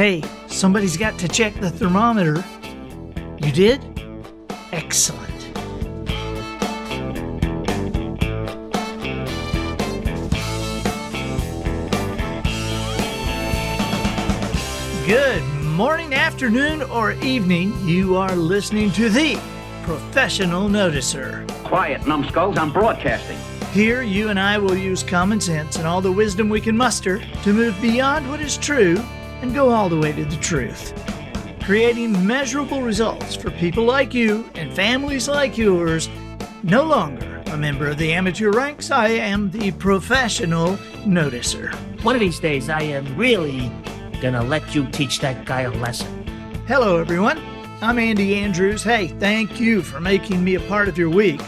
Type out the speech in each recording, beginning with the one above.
Hey, somebody's got to check the thermometer. You did? Excellent. Good morning, afternoon, or evening. You are listening to the Professional Noticer. Quiet, numbskulls, I'm broadcasting. Here, you and I will use common sense and all the wisdom we can muster to move beyond what is true and go all the way to the truth. Creating measurable results for people like you and families like yours. No longer a member of the amateur ranks, I am the Professional Noticer. One of these days, I am really gonna let you teach that guy a lesson. Hello, everyone. I'm Andy Andrews. Hey, thank you for making me a part of your week.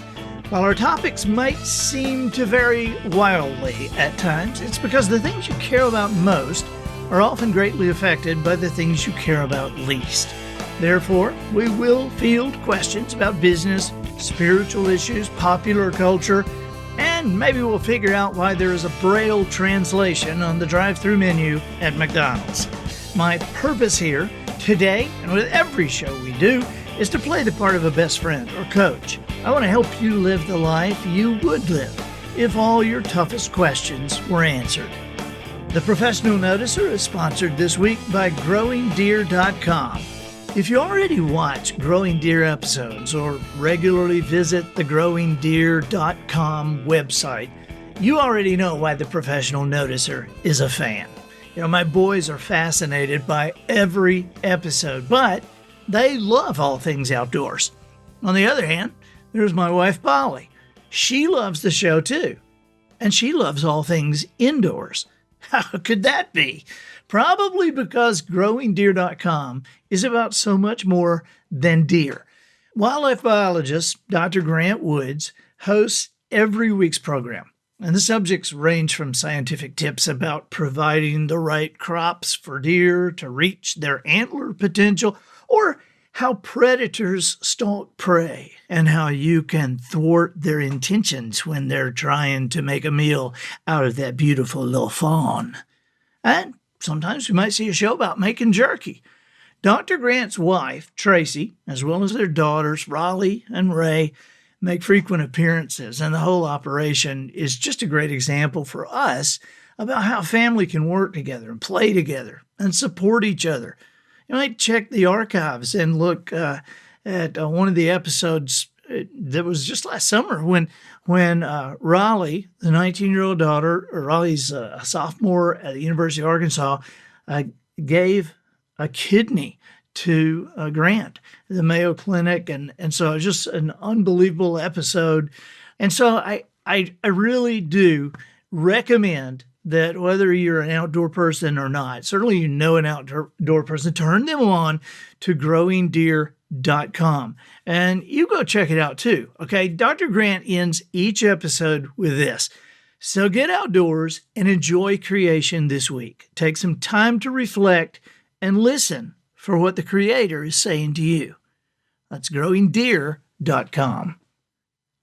While our topics might seem to vary wildly at times, it's because the things you care about most are often greatly affected by the things you care about least. Therefore, we will field questions about business, spiritual issues, popular culture, and maybe we'll figure out why there is a Braille translation on the drive-thru menu at McDonald's. My purpose here, today, and with every show we do, is to play the part of a best friend or coach. I want to help you live the life you would live if all your toughest questions were answered. The Professional Noticer is sponsored this week by growingdeer.com. If you already watch Growing Deer episodes or regularly visit the growingdeer.com website, you already know why the Professional Noticer is a fan. You know, my boys are fascinated by every episode, but they love all things outdoors. On the other hand, there's my wife, Polly. She loves the show too, and she loves all things indoors. How could that be? Probably because growingdeer.com is about so much more than deer. Wildlife biologist Dr. Grant Woods hosts every week's program, and the subjects range from scientific tips about providing the right crops for deer to reach their antler potential, or how predators stalk prey and how you can thwart their intentions when they're trying to make a meal out of that beautiful little fawn. And sometimes we might see a show about making jerky. Dr. Grant's wife, Tracy, as well as their daughters, Raleigh and Ray, make frequent appearances, and the whole operation is just a great example for us about how family can work together and play together and support each other. You might check the archives and look at one of the episodes that was just last summer when Raleigh, the 19-year-old daughter, Raleigh's a sophomore at the University of Arkansas, gave a kidney to Grant, the Mayo Clinic, and so it was just an unbelievable episode. And so I really do recommend that whether you're an outdoor person or not, certainly you know an outdoor person, turn them on to growingdeer.com. And you go check it out too, okay? Dr. Grant ends each episode with this. So get outdoors and enjoy creation this week. Take some time to reflect and listen for what the Creator is saying to you. That's growingdeer.com.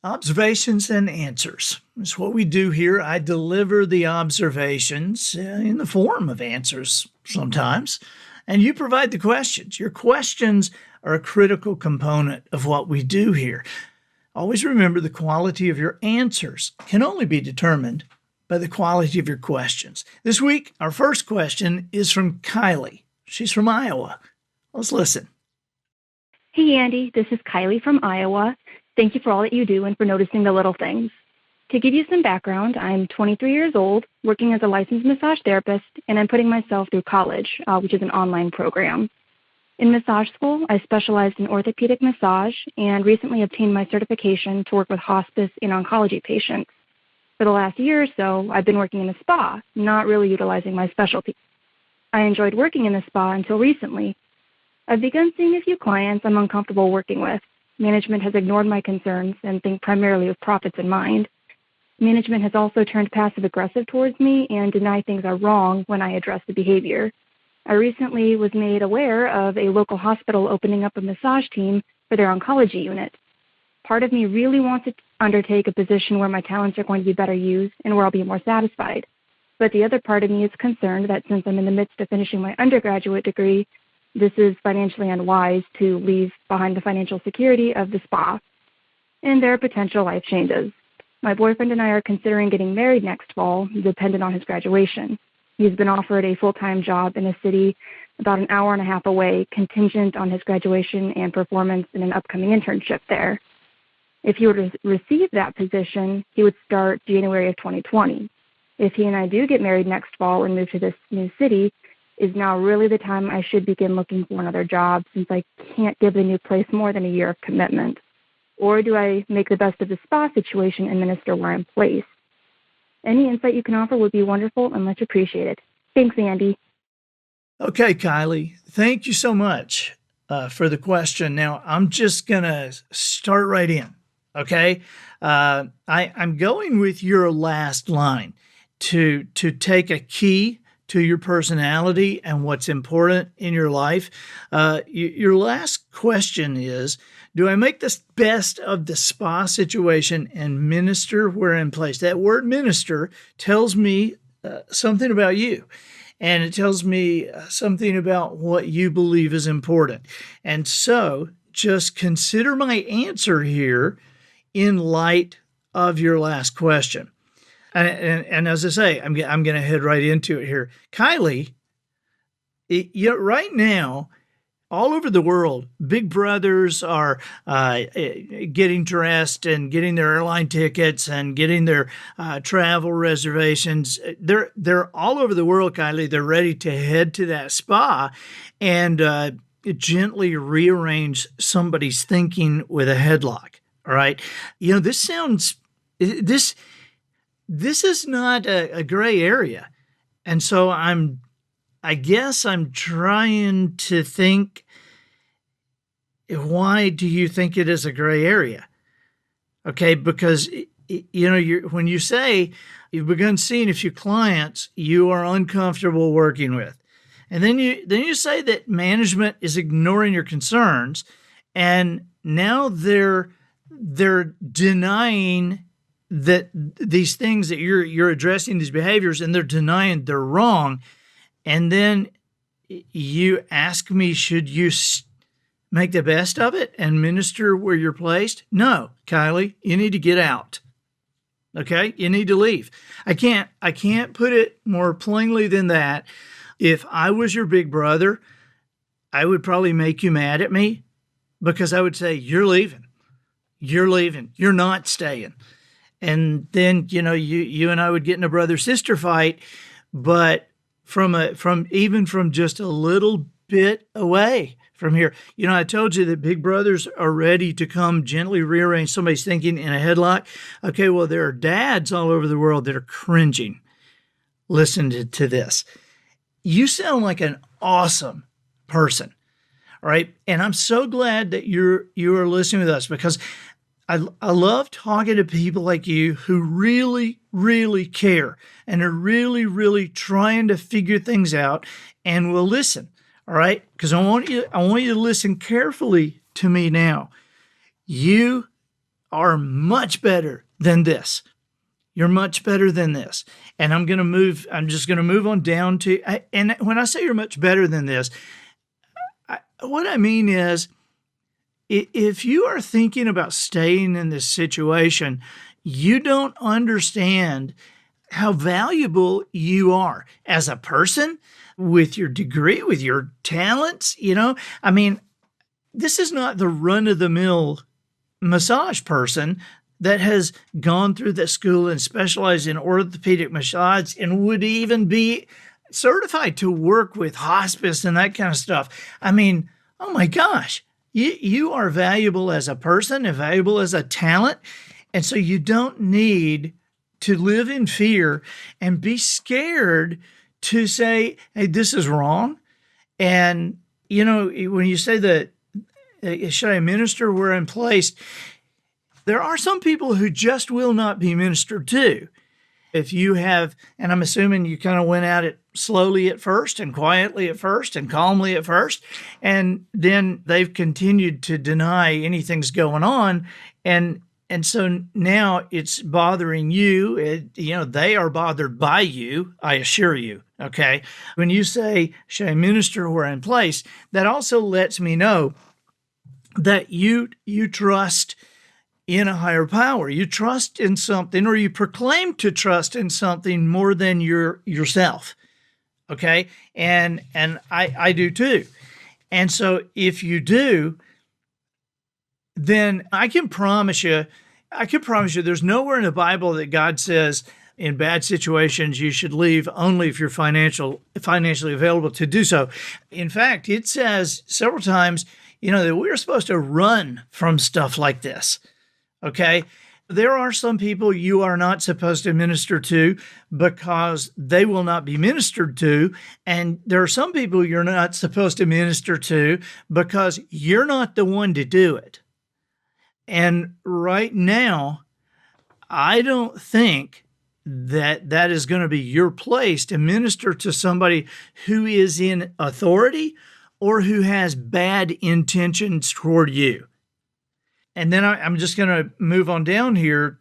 Observations and answers. That's what we do here. I deliver the observations in the form of answers sometimes, and you provide the questions. Your questions are a critical component of what we do here. Always remember the quality of your answers can only be determined by the quality of your questions. This week, our first question is from Kylie. She's from Iowa. Let's listen. Hey, Andy. This is Kylie from Iowa. Thank you for all that you do and for noticing the little things. To give you some background, I'm 23 years old, working as a licensed massage therapist, and I'm putting myself through college, which is an online program. In massage school, I specialized in orthopedic massage and recently obtained my certification to work with hospice and oncology patients. For the last year or so, I've been working in a spa, not really utilizing my specialty. I enjoyed working in the spa until recently. I've begun seeing a few clients I'm uncomfortable working with. Management has ignored my concerns and think primarily with profits in mind. Management has also turned passive-aggressive towards me and deny things are wrong when I address the behavior. I recently was made aware of a local hospital opening up a massage team for their oncology unit. Part of me really wants to undertake a position where my talents are going to be better used and where I'll be more satisfied. But the other part of me is concerned that since I'm in the midst of finishing my undergraduate degree, this is financially unwise to leave behind the financial security of the spa. And there are potential life changes. My boyfriend and I are considering getting married next fall, dependent on his graduation. He's been offered a full-time job in a city about an hour and a half away, contingent on his graduation and performance in an upcoming internship there. If he were to receive that position, he would start January of 2020. If he and I do get married next fall and move to this new city, is now really the time I should begin looking for another job since I can't give the new place more than a year of commitment? Or do I make the best of the spa situation and minister where I'm placed? Any insight you can offer would be wonderful and much appreciated. Thanks, Andy. Okay, Kylie, thank you so much for the question. Now, I'm just going to start right in, okay? I'm going with your last line to take a key to your personality and what's important in your life. Your last question is, do I make the best of the spa situation and minister where in place? That word minister tells me something about you, and it tells me something about what you believe is important. And so just consider my answer here in light of your last question. And as I say, I'm going to head right into it here. Kylie, right now, all over the world, big brothers are getting dressed and getting their airline tickets and getting their travel reservations. They're all over the world, Kylie. They're ready to head to that spa and gently rearrange somebody's thinking with a headlock. All right. This is not a gray area. And so I guess I'm trying to think, why do you think it is a gray area? Okay, because when you say you've begun seeing a few clients you are uncomfortable working with, and then you say that management is ignoring your concerns, and now they're denying that these things that you're addressing, these behaviors, and they're denying they're wrong. And then you ask me, should you make the best of it and minister where you're placed? No, Kylie, you need to get out. Okay? You need to leave. I can't put it more plainly than that. If I was your big brother, I would probably make you mad at me because I would say, you're leaving. You're leaving. You're not staying. And then, you and I would get in a brother-sister fight, but from just a little bit away from here. I told you that big brothers are ready to come gently rearrange somebody's thinking in a headlock. Okay, well, there are dads all over the world that are cringing. Listen to this. You sound like an awesome person, all right? And I'm so glad that you are listening with us because I love talking to people like you who really, really care and are really, really trying to figure things out and will listen. All right? Because I want you to listen carefully to me now. You are much better than this. You're much better than this. And I'm just going to move on down to, and when I say you're much better than this, what I mean is, if you are thinking about staying in this situation, you don't understand how valuable you are as a person with your degree, with your talents. This is not the run-of-the-mill massage person that has gone through the school and specialized in orthopedic massage and would even be certified to work with hospice and that kind of stuff. Oh my gosh. You are valuable as a person and valuable as a talent. And so you don't need to live in fear and be scared to say, hey, this is wrong. And, when you say that, should I minister where I'm placed? There are some people who just will not be ministered to. If you have, and I'm assuming you kind of went at it slowly at first and quietly at first and calmly at first, and then they've continued to deny anything's going on. And And so now it's bothering you. They are bothered by you, I assure you. Okay. When you say, should I minister where I'm placed? That also lets me know that you trust in a higher power. You trust in something, or you proclaim to trust in something more than yourself. Okay. And I do too. And so if you do, then I can promise you there's nowhere in the Bible that God says in bad situations you should leave only if you're financially available to do so. In fact, it says several times, that we're supposed to run from stuff like this. Okay? There are some people you are not supposed to minister to because they will not be ministered to. And there are some people you're not supposed to minister to because you're not the one to do it. And right now, I don't think that is going to be your place to minister to somebody who is in authority or who has bad intentions toward you. And then I'm just going to move on down here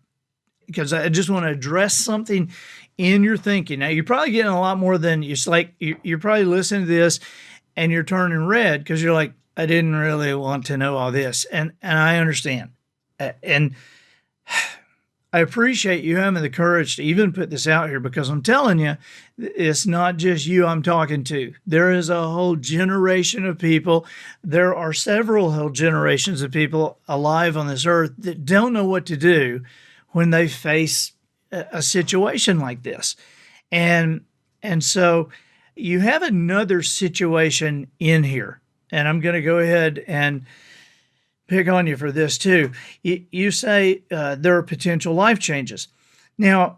because I just want to address something in your thinking. Now, you're probably getting a lot more than you're probably listening to this and you're turning red because you're like, I didn't really want to know all this. And I understand. And I appreciate you having the courage to even put this out here because I'm telling you, it's not just you I'm talking to. There is a whole generation of people. There are several whole generations of people alive on this earth that don't know what to do when they face a situation like this. And so you have another situation in here, and I'm going to go ahead and pick on you for this too. You say there are potential life changes. Now,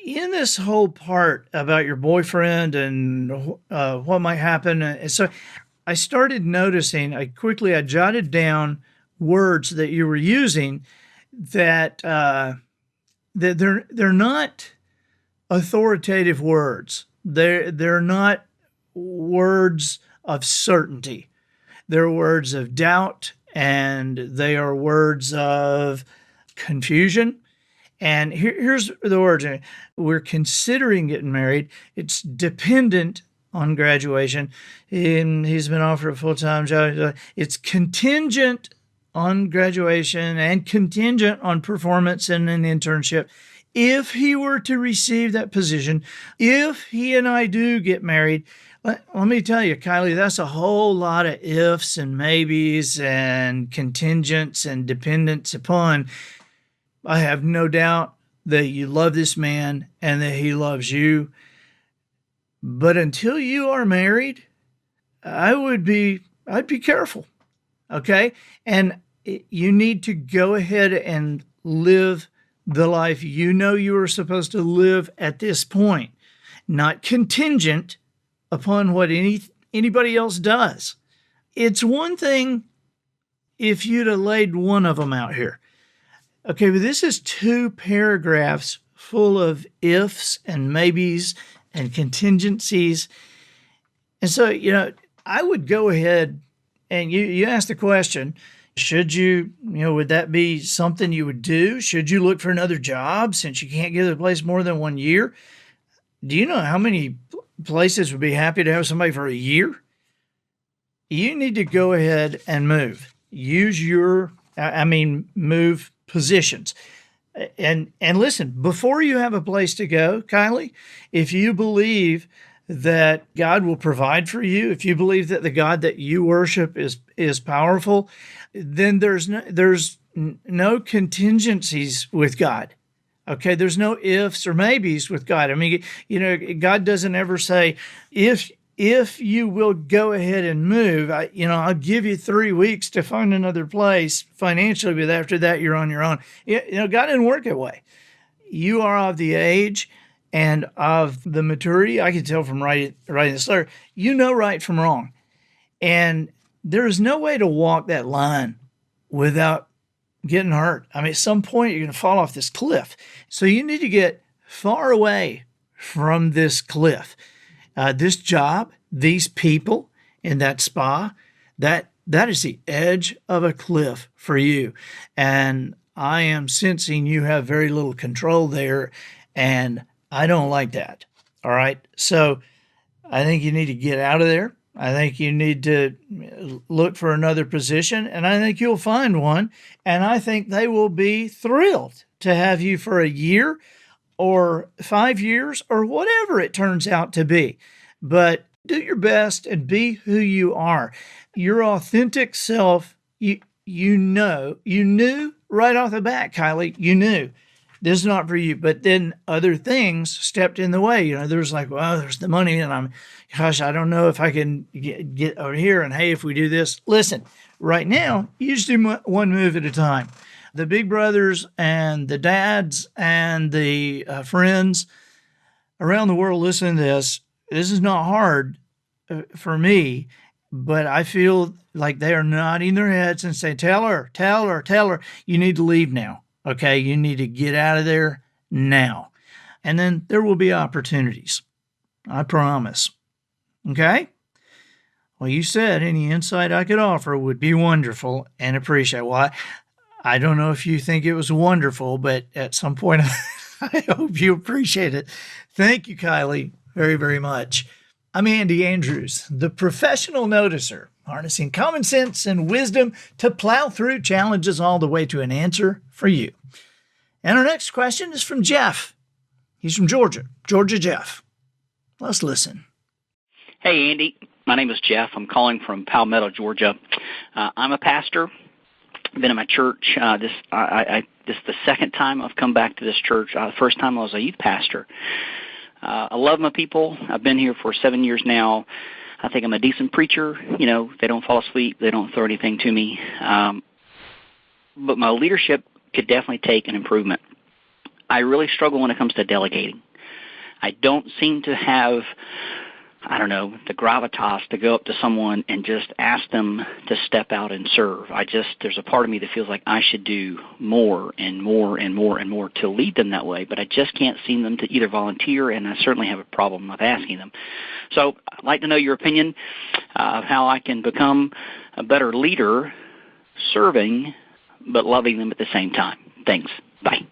in this whole part about your boyfriend and what might happen, so I started noticing, I jotted down words that you were using that they're not authoritative words. They're not words of certainty. They're words of doubt, and they are words of confusion. And here's the words. We're considering getting married. It's dependent on graduation. And he's been offered a full-time job. It's contingent on graduation and contingent on performance in an internship. If he were to receive that position, if he and I do get married, let me tell you, Kylie, that's a whole lot of ifs and maybes and contingents and dependence upon. I have no doubt that you love this man and that he loves you. But until you are married, I'd be careful. Okay? And you need to go ahead and live the life you know you are supposed to live at this point, not contingent upon what anybody else does. It's one thing if you'd have laid one of them out here. Okay, but this is 2 paragraphs full of ifs and maybes and contingencies. And so, I would go ahead and you asked the question, should you, would that be something you would do? Should you look for another job since you can't give the place more than 1 year? Do you know how many places would be happy to have somebody for a year? You need to go ahead and move. Move positions. And listen, before you have a place to go, Kylie, if you believe that God will provide for you, if you believe that the God that you worship is powerful, then there's no contingencies with God. Okay, there's no ifs or maybes with God. I mean, God doesn't ever say, if you will go ahead and move, I'll give you 3 weeks to find another place financially, but after that, you're on your own. God didn't work that way. You are of the age and of the maturity. I can tell from writing this letter, right from wrong. And there is no way to walk that line without getting hurt. I mean, at some point, you're going to fall off this cliff. So you need to get far away from this cliff. This job, these people in that spa, that is the edge of a cliff for you. And I am sensing you have very little control there, and I don't like that. All right. So I think you need to get out of there. I think you need to look for another position, and I think you'll find one. And I think they will be thrilled to have you for a year or 5 years or whatever it turns out to be. But do your best and be who you are. Your authentic self, you knew right off the bat, Kylie, you knew this is not for you. But then other things stepped in the way. There's like, well, there's the money, and gosh, I don't know if I can get over here. And hey, if we do this, listen, right now, you just do one move at a time. The big brothers and the dads and the friends around the world listening to this, this is not hard for me, but I feel like they are nodding their heads and saying, tell her, you need to leave now. Okay, you need to get out of there now. And then there will be opportunities. I promise. Okay? Well, you said any insight I could offer would be wonderful and appreciate. Well, I don't know if you think it was wonderful, but at some point, I hope you appreciate it. Thank you, Kylie, very, very much. I'm Andy Andrews, the professional noticer, harnessing common sense and wisdom to plow through challenges all the way to an answer for you. And our next question is from Jeff. He's from Georgia. Georgia Jeff. Let's listen. Hey, Andy. My name is Jeff. I'm calling from Palmetto, Georgia. I'm a pastor. I've been in my church. This is the second time I've come back to this church. The first time I was a youth pastor. I love my people. I've been here for 7 years now. I think I'm a decent preacher. They don't fall asleep. They don't throw anything to me. But my leadership could definitely take an improvement. I really struggle when it comes to delegating. I don't seem to have, the gravitas to go up to someone and just ask them to step out and serve. There's a part of me that feels like I should do more and more and more and more to lead them that way, but I just can't seem them to either volunteer, and I certainly have a problem with asking them. So I'd like to know your opinion of how I can become a better leader, serving, but loving them at the same time. Thanks. Bye.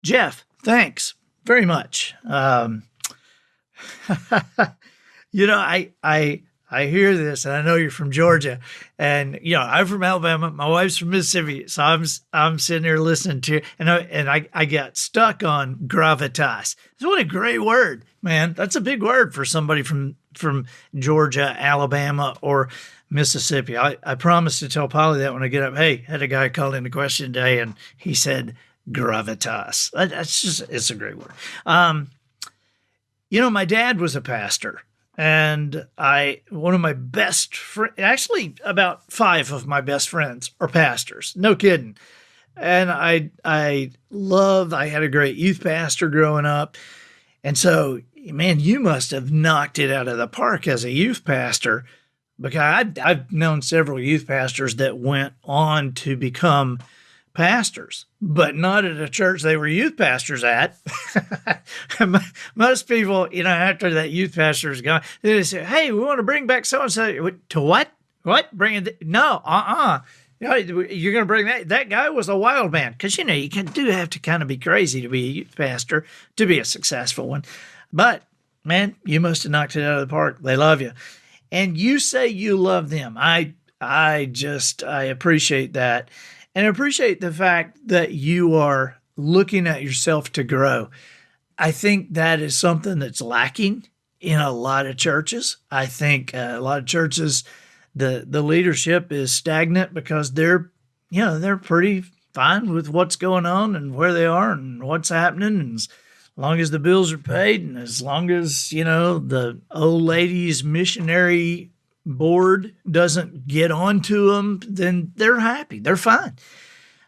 Jeff, thanks very much. I hear this, and I know you're from Georgia, and I'm from Alabama. My wife's from Mississippi, so I'm sitting there listening to, and I got stuck on gravitas. What a great word, man! That's a big word for somebody from Georgia, Alabama, or Mississippi. I promised to tell Polly that when I get up. Hey, had a guy called in a question today, and he said gravitas. It's a great word. My dad was a pastor, and one of my best friends, actually about 5 of my best friends are pastors. No kidding. And I had a great youth pastor growing up. And so, man, you must have knocked it out of the park as a youth pastor, because I've known several youth pastors that went on to become pastors, but not at a church they were youth pastors at. Most people, after that youth pastor is gone, they say, hey, we want to bring back so-and-so. To what? What? Bring it? No, you're going to bring that? That guy was a wild man. Because, you do have to kind of be crazy to be a youth pastor to be a successful one. But, man, you must have knocked it out of the park. They love you. And you say you love them. I appreciate that. And I appreciate the fact that you are looking at yourself to grow. I think that is something that's lacking in a lot of churches. I think a lot of churches, the leadership is stagnant because they're pretty fine with what's going on and where they are and what's happening. And as long as the bills are paid and as long as, the old ladies missionary board doesn't get onto them, then they're happy. They're fine.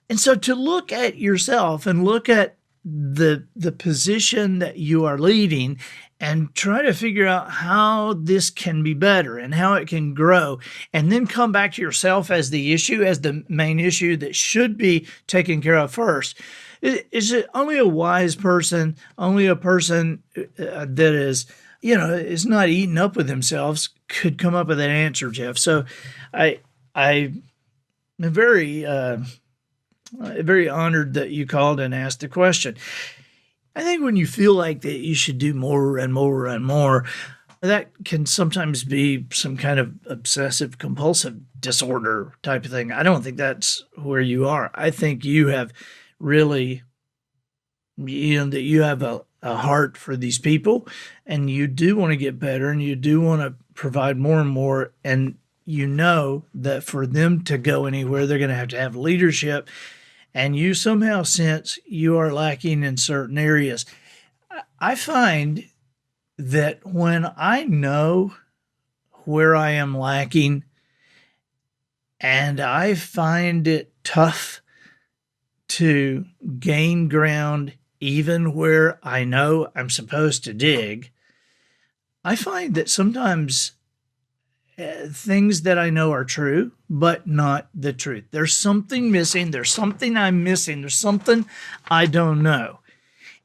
And so to look at yourself and look at the position that you are leading and try to figure out how this can be better and how it can grow, and then come back to yourself as the issue, as the main issue that should be taken care of first. Is it only a wise person, only a person that is not eaten up with themselves could come up with that answer, Jeff. So I'm very Very honored that you called and asked the question. I think when you feel like that you should do more and more and more, that can sometimes be some kind of obsessive compulsive disorder type of thing. I don't think that's where you are. I think you have really, that you have a heart for these people, and you do want to get better, and you do want to provide more and more. And you know that for them to go anywhere, they're going to have leadership, and you somehow sense you are lacking in certain areas. I find that when I know where I am lacking, and I find it tough to gain ground even where I know I'm supposed to dig, I find that sometimes things that I know are true, but not the truth. There's something missing. There's something I'm missing. There's something I don't know.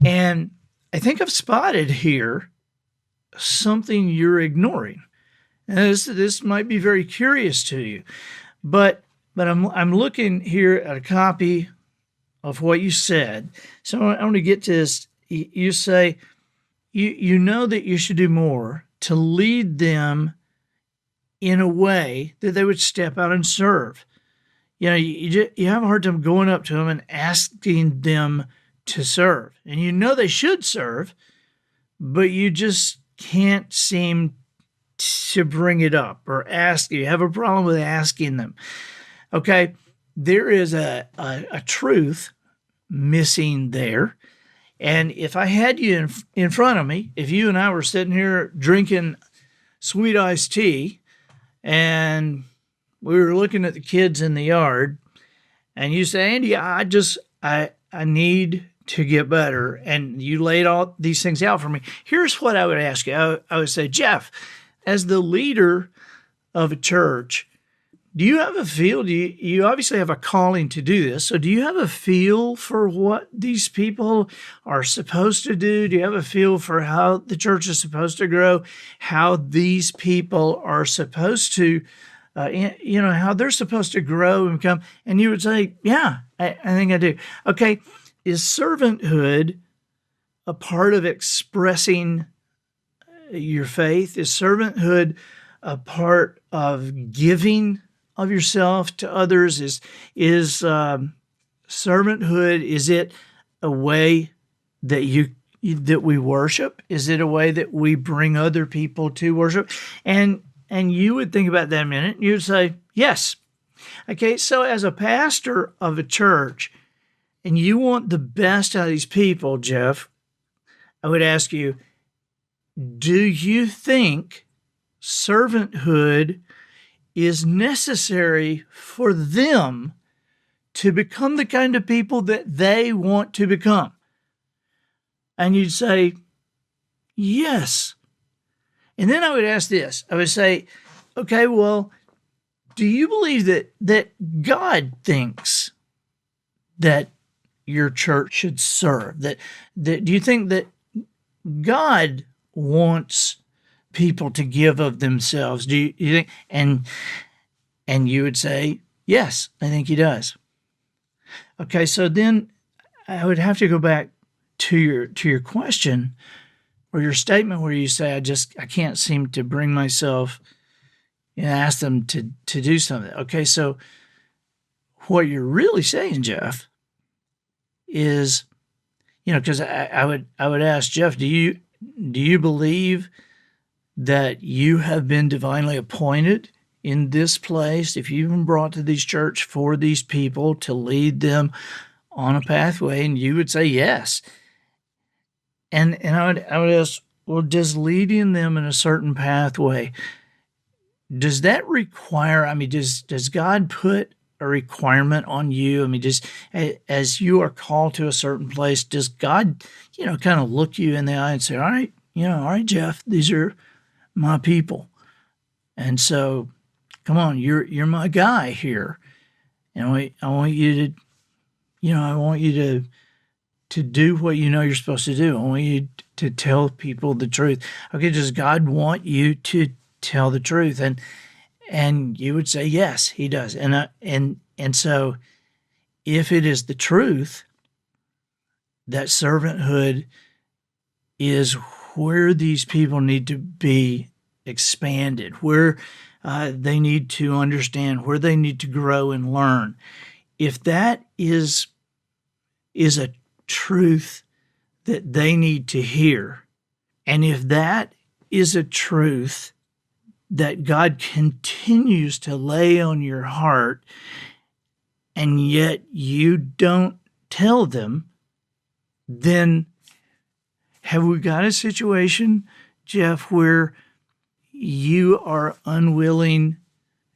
And I think I've spotted here something you're ignoring. And this might be very curious to you, but I'm looking here at a copy of what you said. So I want to get to this. You say you know that you should do more to lead them in a way that they would step out and serve. You have a hard time going up to them and asking them to serve. And you know they should serve, but you just can't seem to bring it up or ask. You have a problem with asking them. Okay, there is a truth missing there. And if I had you in front of me, if you and I were sitting here drinking sweet iced tea, and we were looking at the kids in the yard, and you say, Andy, I need to get better, and you laid all these things out for me, here's what I would ask you. I would say, Jeff, as the leader of a church, do you have a feel? You obviously have a calling to do this. So do you have a feel for what these people are supposed to do? Do you have a feel for how the church is supposed to grow? How these people are supposed to, how they're supposed to grow and become? And you would say, yeah, I think I do. Okay. Is servanthood a part of expressing your faith? Is servanthood a part of giving of yourself to others? Is servanthood, is it a way that that we worship? Is it a way that we bring other people to worship? And you would think about that a minute, and you'd say, yes. Okay, so as a pastor of a church, and you want the best out of these people, Jeff, I would ask you, do you think servanthood is necessary for them to become the kind of people that they want to become? And you'd say, yes. And then I would ask this. I would say, okay, well, do you believe that God thinks that your church should serve? That do you think that God wants people to give of themselves? Do you think? And you would say, yes, I think he does. Okay, so then I would have to go back to your question or your statement where you say, I can't seem to bring myself and ask them to do something. Okay, so what you're really saying, Jeff, is, because I would ask Jeff, do you believe that you have been divinely appointed in this place, if you've been brought to this church for these people to lead them on a pathway? And you would say yes. And I would ask, well, does leading them in a certain pathway, does that require, does God put a requirement on you? Just as you are called to a certain place, does God, kind of look you in the eye and say, all right, Jeff, these are my people. And so, come on, you're my guy here. And I want you to do what you're supposed to do. I want you to tell people the truth. Okay, does God want you to tell the truth? And you would say, yes, he does. And so if it is the truth, that servanthood is where these people need to be expanded, where they need to understand, where they need to grow and learn. If that is a truth that they need to hear, and if that is a truth that God continues to lay on your heart, and yet you don't tell them, then have we got a situation, Jeff, where you are unwilling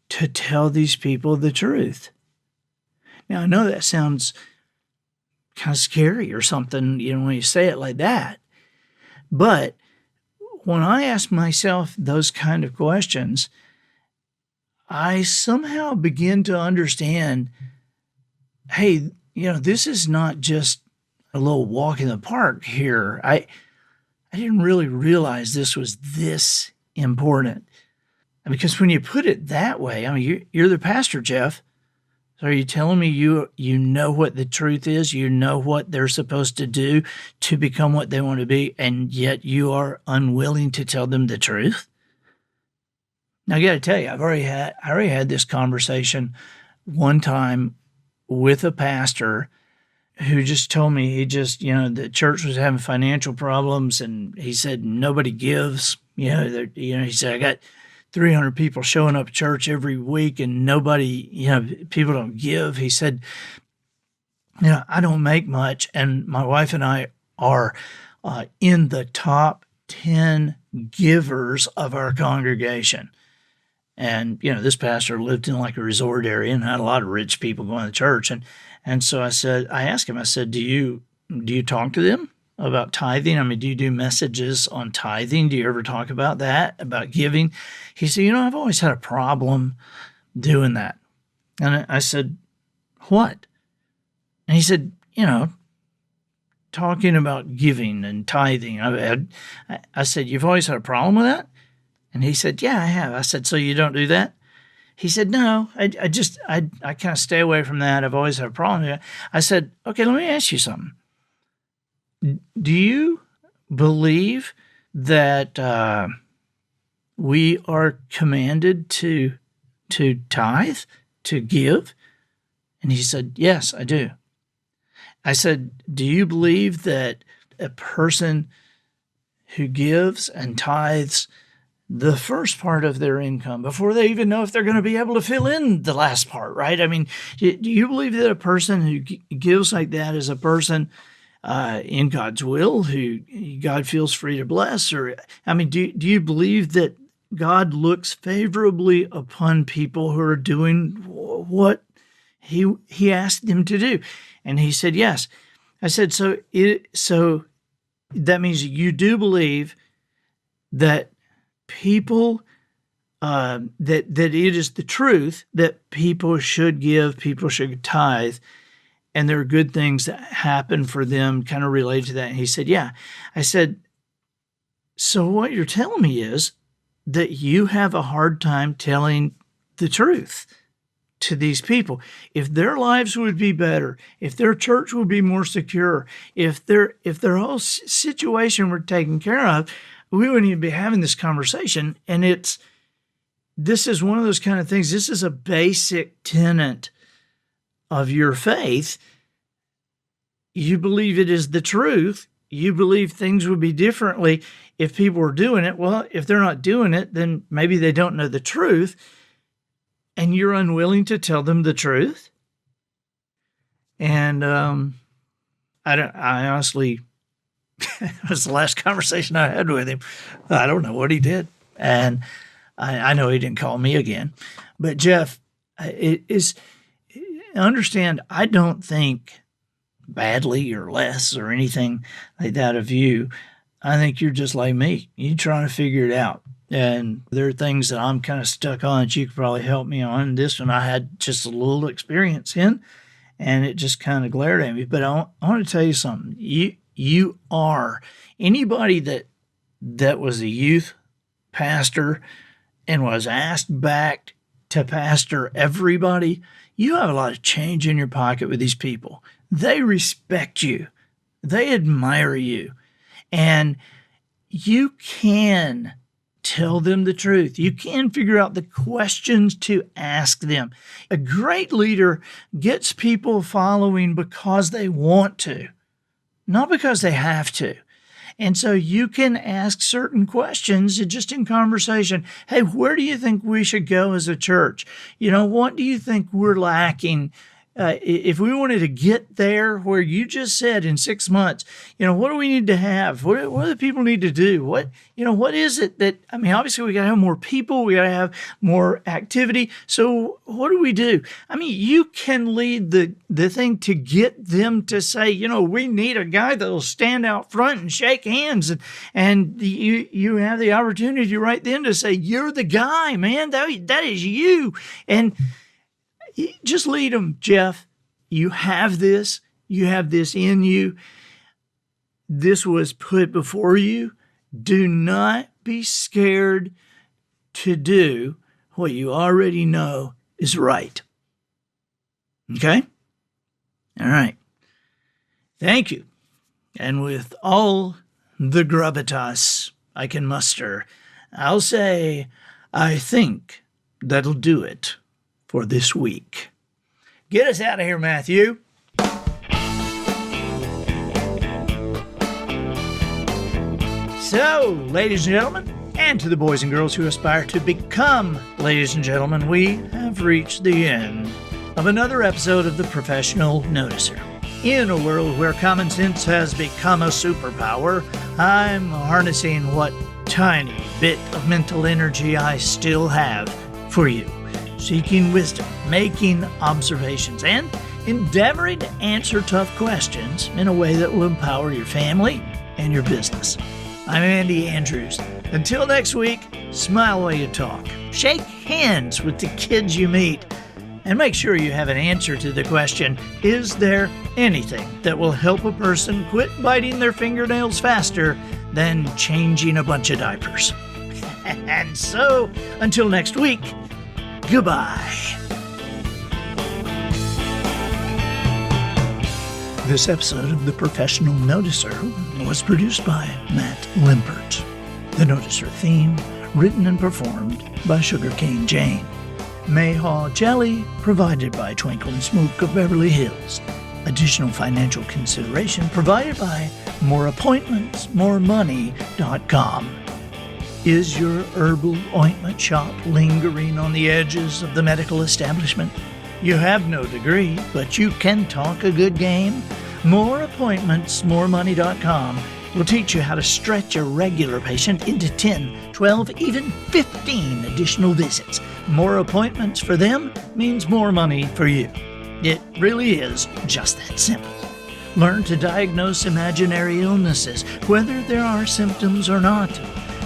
to tell these people the truth? Now, I know that sounds kind of scary or something, when you say it like that. But when I ask myself those kind of questions, I somehow begin to understand, hey, this is not just a little walk in the park here. I didn't really realize this was this important. Because when you put it that way, you're the pastor, Jeff. So are you telling me you know what the truth is? You know what they're supposed to do to become what they want to be, and yet you are unwilling to tell them the truth? Now, I got to tell you, I already had this conversation one time with a pastor who just told me the church was having financial problems, and he said nobody gives. He said, I got 300 people showing up at church every week and nobody, people don't give. He said, I don't make much, and my wife and I are in the top 10 givers of our congregation. And, this pastor lived in like a resort area and had a lot of rich people going to church. And so I asked him, I said, do you talk to them about tithing? Do you do messages on tithing? Do you ever talk about that, about giving? He said, I've always had a problem doing that. And I said, what? And he said, talking about giving and tithing. I said, you've always had a problem with that? And he said, yeah, I have. I said, so you don't do that? He said, no, I kind of stay away from that. I've always had a problem with that. I said, okay, let me ask you something. Do you believe that we are commanded to tithe, to give? And he said, yes, I do. I said, do you believe that a person who gives and tithes the first part of their income before they even know if they're going to be able to fill in the last part, right? Do you believe that a person who gives like that is a person in God's will, who God feels free to bless? Or, do you believe that God looks favorably upon people who are doing what he asked them to do? And he said, yes. I said, so that means you do believe that people, that it is the truth that people should give, people should tithe, and there are good things that happen for them kind of related to that. And he said, yeah. I said, so what you're telling me is that you have a hard time telling the truth to these people. If their lives would be better, if their church would be more secure, if their whole situation were taken care of, we wouldn't even be having this conversation. And this is one of those kind of things. This is a basic tenet of your faith. You believe it is the truth. You believe things would be differently if people were doing it. Well, if they're not doing it, then maybe they don't know the truth, and you're unwilling to tell them the truth. And I honestly, it was the last conversation I had with him. I don't know what he did, and I know he didn't call me again. But Jeff, understand, I don't think badly or less or anything like that of you. I think you're just like me. You're trying to figure it out. And there are things that I'm kind of stuck on that you could probably help me on. This one I had just a little experience in, and it just kind of glared at me. But I want to tell you something. You are anybody that was a youth pastor and was asked back to pastor everybody, you have a lot of change in your pocket with these people. They respect you. They admire you. And you can tell them the truth. You can figure out the questions to ask them. A great leader gets people following because they want to, not because they have to. And so you can ask certain questions just in conversation. Hey, where do you think we should go as a church? What do you think we're lacking? If we wanted to get there where you just said in 6 months, what do we need to have? What do the people need to do? What is it that, obviously we got to have more people. We got to have more activity. So what do we do? You can lead the thing to get them to say, we need a guy that'll stand out front and shake hands. And you have the opportunity right then to say, you're the guy, man. That is you. And just lead them, Jeff. You have this. You have this in you. This was put before you. Do not be scared to do what you already know is right. Okay? All right. Thank you. And with all the gravitas I can muster, I'll say, I think that'll do it for this week. Get us out of here, Matthew. So, ladies and gentlemen, and to the boys and girls who aspire to become ladies and gentlemen, we have reached the end of another episode of The Professional Noticer. In a world where common sense has become a superpower, I'm harnessing what tiny bit of mental energy I still have for you. Seeking wisdom, making observations, and endeavoring to answer tough questions in a way that will empower your family and your business. I'm Andy Andrews. Until next week, smile while you talk. Shake hands with the kids you meet. And make sure you have an answer to the question, is there anything that will help a person quit biting their fingernails faster than changing a bunch of diapers? And so, until next week, goodbye. This episode of The Professional Noticer was produced by Matt Limpert. The Noticer theme, written and performed by Sugarcane Jane. Mayhaw Jelly, provided by Twinkle and Smoke of Beverly Hills. Additional financial consideration provided by moreappointmentsmoremoney.com. Is your herbal ointment shop lingering on the edges of the medical establishment? You have no degree, but you can talk a good game? Moreappointmentsmoremoney.com will teach you how to stretch a regular patient into 10, 12, even 15 additional visits. More appointments for them means more money for you. It really is just that simple. Learn to diagnose imaginary illnesses, whether there are symptoms or not.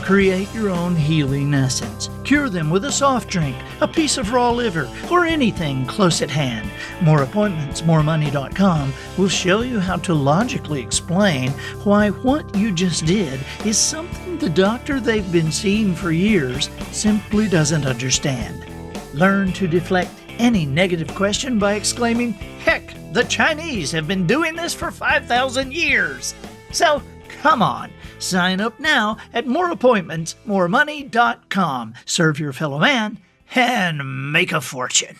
Create your own healing essence. Cure them with a soft drink, a piece of raw liver, or anything close at hand. Moreappointmentsmoremoney.com will show you how to logically explain why what you just did is something the doctor they've been seeing for years simply doesn't understand. Learn to deflect any negative question by exclaiming, "Heck, the Chinese have been doing this for 5,000 years!" So, come on. Sign up now at moreappointmentsmoremoney.com. Serve your fellow man and make a fortune.